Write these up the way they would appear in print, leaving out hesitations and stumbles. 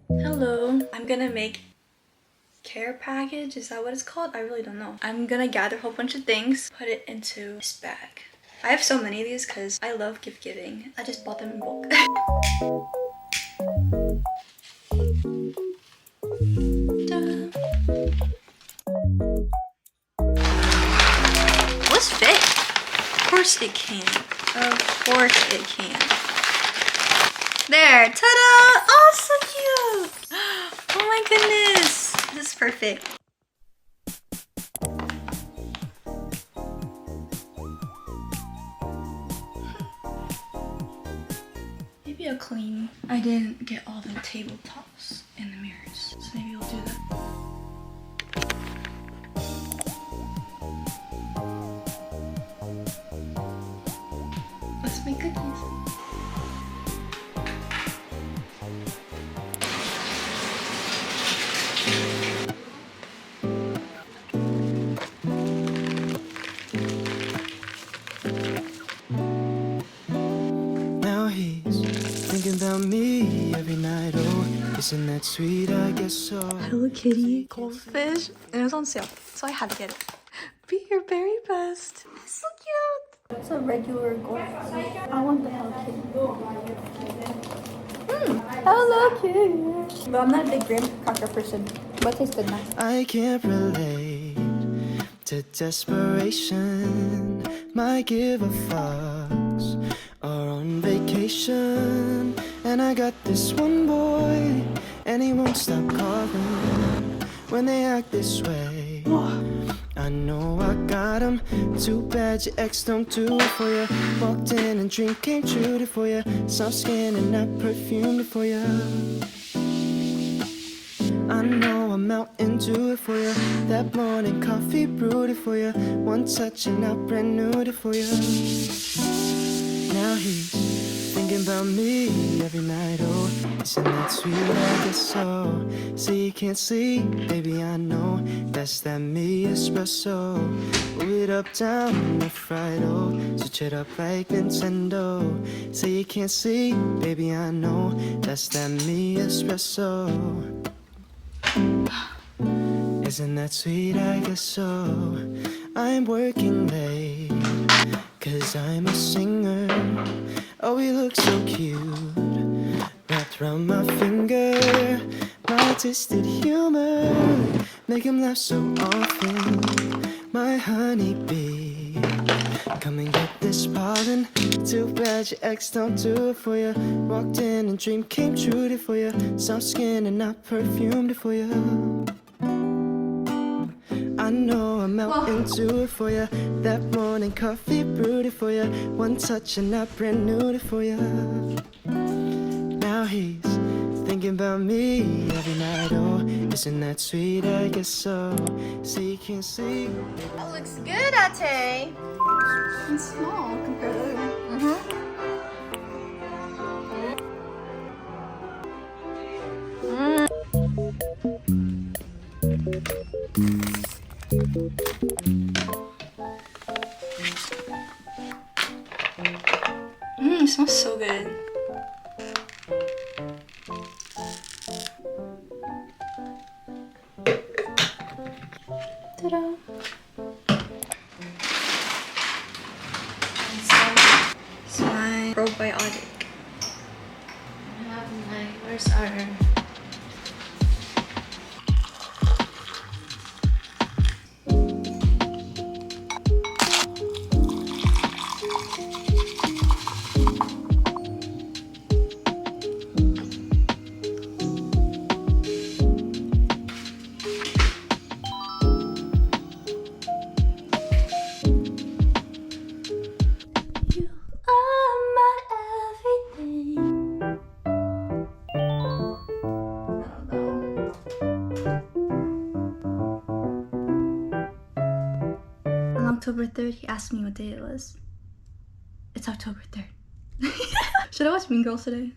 Hello, I'm gonna make care package. Is that what it's called? I really don't know. I'm gonna gather a whole bunch of things, put it into this bag. I have so many of these because I love gift giving. I just bought them in bulk. What's fit? Of course it can. Of course it can. There, ta-da! Oh, so cute! Oh my goodness, this is perfect. Maybe I'll clean. I didn't get all the tabletops in the mirrors, so maybe we'll do that. Let's make cookies. About me every night, oh, isn't that sweet? I guess so. Hello Kitty goldfish, and it was on sale, so I had to get it. Be your very best. It's so cute. It's a regular goldfish. I want the Hello Kitty. Hello Kitty. But I'm not a big graham cracker person, but it tastes good now. I can't relate to desperation. Might give a fucks or on vacation. And I got this one boy, and he won't stop calling when they act this way. I know I got him. Too bad your ex don't do it for you. Walked in and dream came true for you. Soft skin and I perfumed it for you. I know I'm out into it for you. That morning coffee brewed it for you. One touch and I brand new it for you. Now he's thinking about me every night, oh, isn't that sweet? I guess so. See, you can't sleep, baby, I know. That's that me espresso. Move it up, down, left, right, oh. Switch it up like Nintendo. See, you can't sleep, baby, I know. That's that me espresso. Isn't that sweet? I guess so. I'm working late, 'cause I'm a singer. Oh, he looks so cute, wrapped around my finger. My twisted humor, make him laugh so often. My honeybee, come and get this pollen. Too bad your ex don't do it for you. Walked in and dream came true for you. Soft skin and I perfumed it for you. I know I'm out into it for you. That morning coffee brewed it for you. One touch and I brand new it for you. Now he's thinking about me every night, oh, isn't that sweet? I guess so. See, you can't see. That looks good, Ate. It's small compared to other. It smells so good. Ta-da! It's my probiotic. Where's our... October 3rd, he asked me what day it was. It's October 3rd. Should I watch Mean Girls today?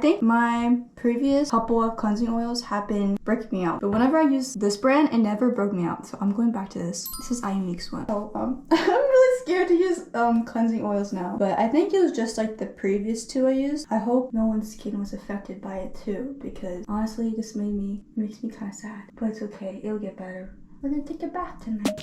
think my previous couple of cleansing oils have been breaking me out. But whenever I use this brand, it never broke me out. So I'm going back to this. This is IMX one. So I'm really scared to use cleansing oils now. But I think it was just like the previous two I used. I hope no one's skin was affected by it too, because honestly this makes me kind of sad. But it's okay, it'll get better. We're gonna take a bath tonight.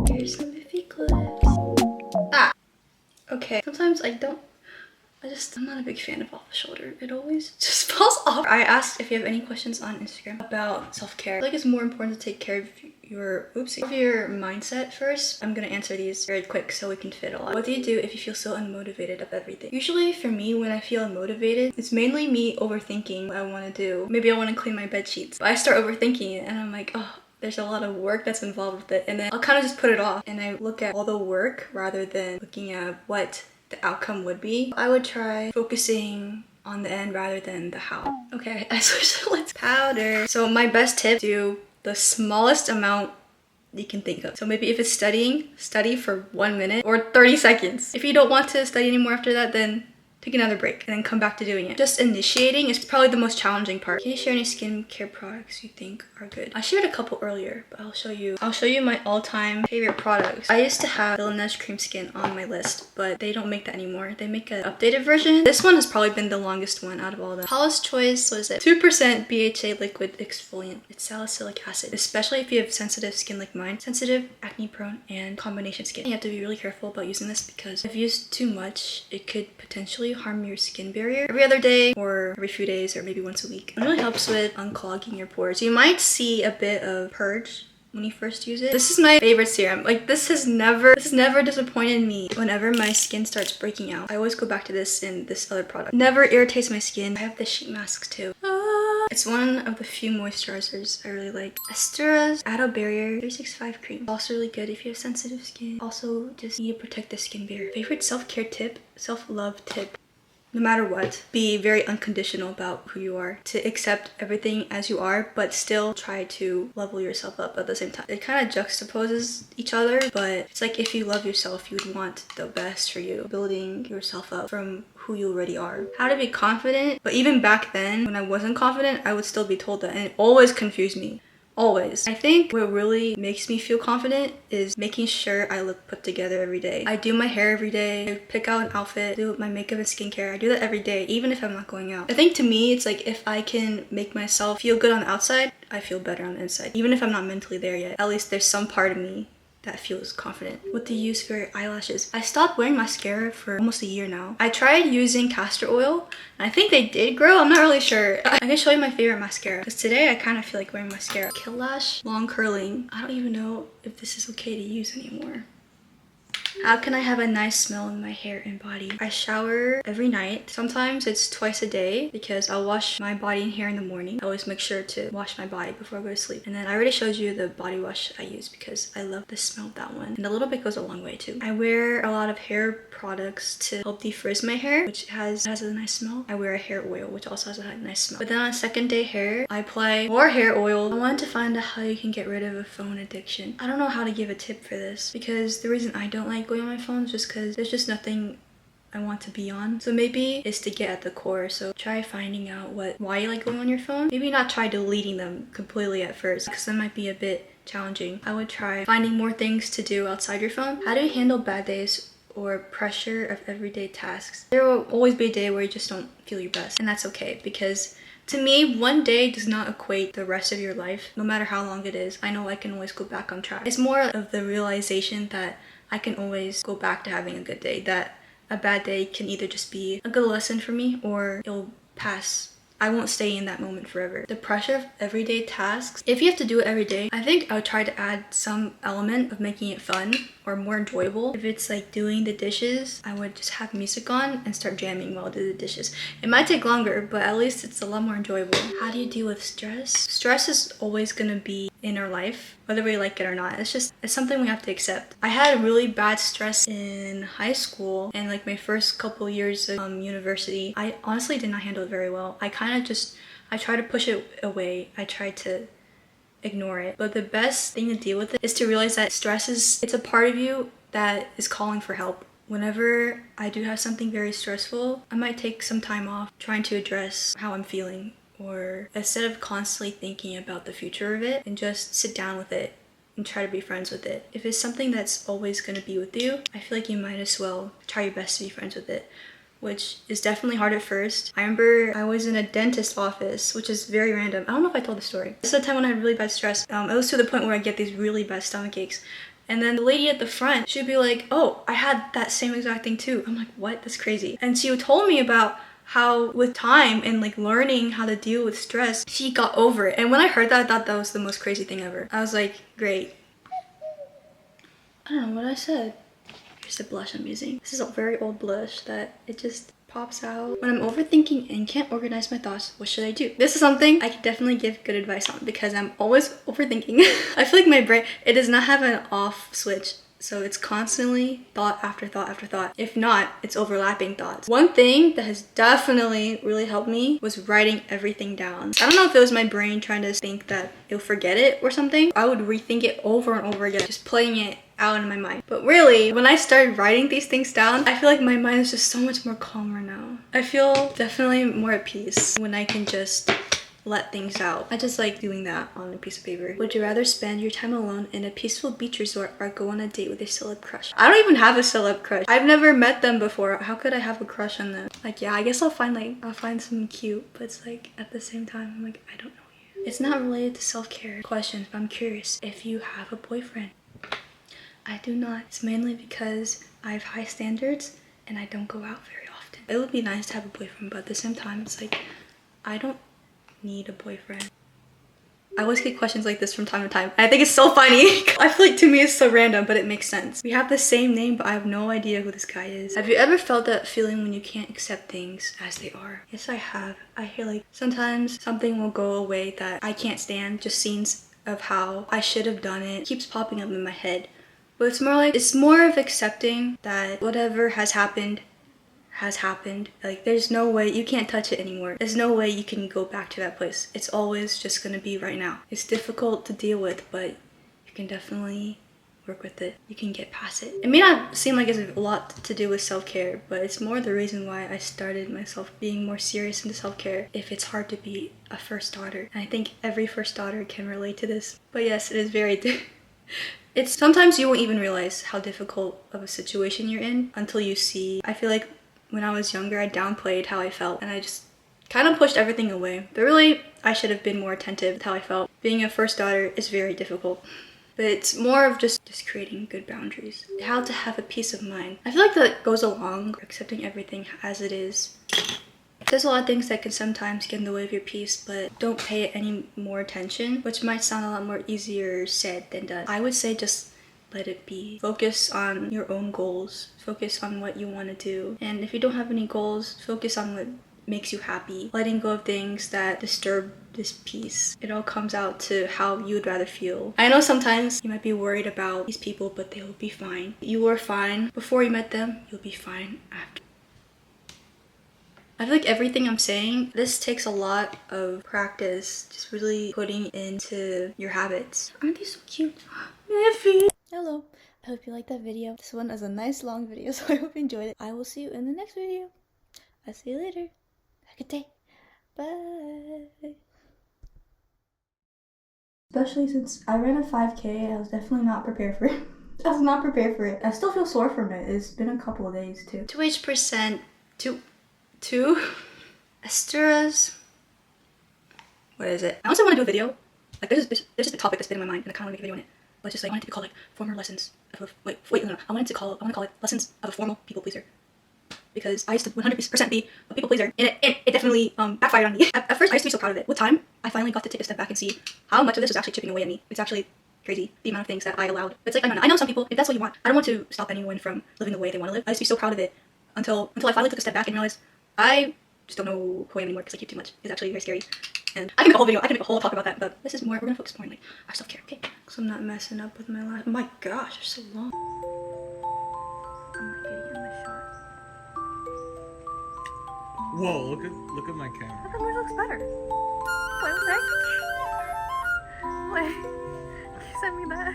Here's some Biffy clips. Ah! Okay, sometimes I'm not a big fan of off the shoulder. It always just falls off. I asked if you have any questions on Instagram about self-care. I feel like it's more important to take care of your mindset first. I'm gonna answer these very quick so we can fit a lot. What do you do if you feel so unmotivated of everything? Usually for me, when I feel unmotivated, it's mainly me overthinking what I want to do. Maybe I want to clean my bed sheets. But I start overthinking it and I'm like, oh, there's a lot of work that's involved with it. And then I'll kind of just put it off and I look at all the work rather than looking at what the outcome would be. I would try focusing on the end rather than the how. Okay, I switched to lens powder. So my best tip, do the smallest amount you can think of. So maybe if it's studying, study for 1 minute or 30 seconds. If you don't want to study anymore after that, then take another break and then come back to doing it. Just initiating is probably the most challenging part. Can you share any skincare products you think are good? I shared a couple earlier, but I'll show you my all-time favorite products. I used to have the Lash Cream Skin on my list, but they don't make that anymore. They make an updated version. This one has probably been the longest one out of all of them. Paula's Choice, what is it? 2% BHA liquid exfoliant. It's salicylic acid, especially if you have sensitive skin like mine. Sensitive, acne prone, and combination skin. You have to be really careful about using this because if used too much, it could potentially harm your skin barrier every other day or every few days or maybe once a week. It really helps with unclogging your pores. You might see a bit of purge when you first use it. This is my favorite serum. Like this has never disappointed me. Whenever my skin starts breaking out, I always go back to this and this other product. Never irritates my skin. I have the sheet masks too. It's one of the few moisturizers I really like. Estura's Ado Barrier 365 cream. Also really good if you have sensitive skin. Also just need to protect the skin barrier. Favorite self-care tip, self-love tip. No matter what, be very unconditional about who you are. To accept everything as you are, but still try to level yourself up at the same time. It kind of juxtaposes each other, but it's like if you love yourself, you would want the best for you. Building yourself up from who you already are. How to be confident, but even back then, when I wasn't confident, I would still be told that, and it always confused me. Always. I think what really makes me feel confident is making sure I look put together every day. I do my hair every day, I pick out an outfit, do my makeup and skincare. I do that every day, even if I'm not going out. I think to me, it's like if I can make myself feel good on the outside, I feel better on the inside. Even if I'm not mentally there yet, at least there's some part of me that feels confident. What do you use for your eyelashes? I stopped wearing mascara for almost a year now. I tried using castor oil and I think they did grow. I'm not really sure. I can show you my favorite mascara because today I kind of feel like wearing mascara. Kill Lash Long Curling. I don't even know if this is okay to use anymore. How can I have a nice smell in my hair and body? I shower every night. Sometimes it's twice a day because I'll wash my body and hair in the morning. I always make sure to wash my body before I go to sleep. And then I already showed you the body wash I use because I love the smell of that one. And a little bit goes a long way too. I wear a lot of hair products to help defrizz my hair, which has a nice smell. I wear a hair oil, which also has a nice smell. But then on second day hair, I apply more hair oil. I wanted to find out how you can get rid of a phone addiction. I don't know how to give a tip for this because the reason I don't like going on my phone is just because there's just nothing I want to be on. So maybe it's to get at the core. So try finding out why you like going on your phone. Maybe not try deleting them completely at first because that might be a bit challenging. I would try finding more things to do outside your phone. How do you handle bad days or pressure of everyday tasks? There will always be a day where you just don't feel your best, and that's okay because to me, one day does not equate the rest of your life, no matter how long it is. I know I can always go back on track. It's more of the realization that I can always go back to having a good day, that a bad day can either just be a good lesson for me or it'll pass. I won't stay in that moment forever. The pressure of everyday tasks, if you have to do it every day, I think I would try to add some element of making it fun or more enjoyable. If it's like doing the dishes, I would just have music on and start jamming while I do the dishes. It might take longer, but at least it's a lot more enjoyable. How do you deal with stress? Stress is always gonna be in our life, whether we like it or not. It's something we have to accept. I had really bad stress in high school and like my first couple years of university. I honestly did not handle it very well. I tried to push it away. I tried to ignore it. But the best thing to deal with it is to realize that it's a part of you that is calling for help. Whenever I do have something very stressful, I might take some time off trying to address how I'm feeling, or instead of constantly thinking about the future of it, and just sit down with it and try to be friends with it. If it's something that's always going to be with you, I feel like you might as well try your best to be friends with it, which is definitely hard at first. I remember I was in a dentist office, which is very random. I don't know if I told the story. This is the time when I had really bad stress. It was to the point where I get these really bad stomach aches. And then the lady at the front, she'd be like, oh, I had that same exact thing too. I'm like, what? That's crazy. And she told me about how with time and like learning how to deal with stress, she got over it. And when I heard that, I thought that was the most crazy thing ever. I was like, great. I don't know what I said. Here's the blush I'm using. This is a very old blush that it just pops out. When I'm overthinking and can't organize my thoughts, what should I do? This is something I can definitely give good advice on because I'm always overthinking. I feel like my brain, it does not have an off switch. So it's constantly thought after thought after thought. If not, it's overlapping thoughts. One thing that has definitely really helped me was writing everything down. I don't know if it was my brain trying to think that it'll forget it or something. I would rethink it over and over again, just playing it out in my mind. But really, when I started writing these things down, I feel like my mind is just so much more calmer now. I feel definitely more at peace when I can just let things out. I just like doing that on a piece of paper. Would you rather spend your time alone in a peaceful beach resort or go on a date with a celeb crush? I don't even have a celeb crush. I've never met them before. How could I have a crush on them? Like, yeah, I guess I'll find some cute, but it's like at the same time, I'm like, I don't know you. It's not related to self-care questions, but I'm curious if you have a boyfriend. I do not. It's mainly because I have high standards and I don't go out very often. It would be nice to have a boyfriend, but at the same time, it's like, I don't need a boyfriend. I always get questions like this from time to time. I think it's so funny. I feel like to me it's so random, but it makes sense. We have the same name, but I have no idea who this guy is. Have you ever felt that feeling when you can't accept things as they are? Yes, I have. I feel like sometimes something will go away that I can't stand, just scenes of how I should have done it. It keeps popping up in my head. But it's more of accepting that whatever has happened. Like, there's no way, you can't touch it anymore. There's no way you can go back to that place. It's always just gonna be right now. It's difficult to deal with, but you can definitely work with it. You can get past it. It may not seem like it's a lot to do with self-care, but it's more the reason why I started myself being more serious into self-care if it's hard to be a first daughter. And I think every first daughter can relate to this. But yes, it is very it's sometimes you won't even realize how difficult of a situation you're in until you see. I feel like when I was younger, I downplayed how I felt and I just kind of pushed everything away. But really, I should have been more attentive to how I felt. Being a first daughter is very difficult. But it's more of just creating good boundaries. How to have a peace of mind. I feel like that goes along accepting everything as it is. There's a lot of things that can sometimes get in the way of your peace, but don't pay it any more attention, which might sound a lot more easier said than done. I would say just let it be. Focus on your own goals. Focus on what you want to do. And if you don't have any goals, focus on what makes you happy. Letting go of things that disturb this peace. It all comes out to how you would rather feel. I know sometimes you might be worried about these people, but they will be fine. You were fine before you met them. You'll be fine after. I feel like everything I'm saying, this takes a lot of practice, just really putting into your habits. Aren't they so cute? Hello, I hope you liked that video. This one is a nice long video, so I hope you enjoyed it. I will see you in the next video. I'll see you later. Have a good day. Bye. Especially since I ran a 5K, I was definitely not prepared for it. I was not prepared for it. I still feel sore from it. It's been a couple of days too. 2H%, two Estera's. What is it? I also want to do a video. Like there's just a topic that's been in my mind and I kind of want to make a video on it. But just like I want it to be called like former lessons of no. I want to call it lessons of a formal people pleaser. Because I used to 100% be a people pleaser and it definitely backfired on me. At first I used to be so proud of it. With time, I finally got to take a step back and see how much of this was actually chipping away at me. It's actually crazy the amount of things that I allowed. It's like I know some people, if that's what you want, I don't want to stop anyone from living the way they want to live. I used to be so proud of it until I finally took a step back and realized I just don't know who I am anymore because I keep too much. It's actually very scary. And I can make a whole video, I can make a whole talk about that, but this is more, we're gonna focus more on like our self-care, okay? So I'm not messing up with my lash. Oh my gosh, they're so long. I'm not getting in my shot. Whoa, look at my camera. I thought yours looks better. Wait, what the heck? Wait, you sent me that.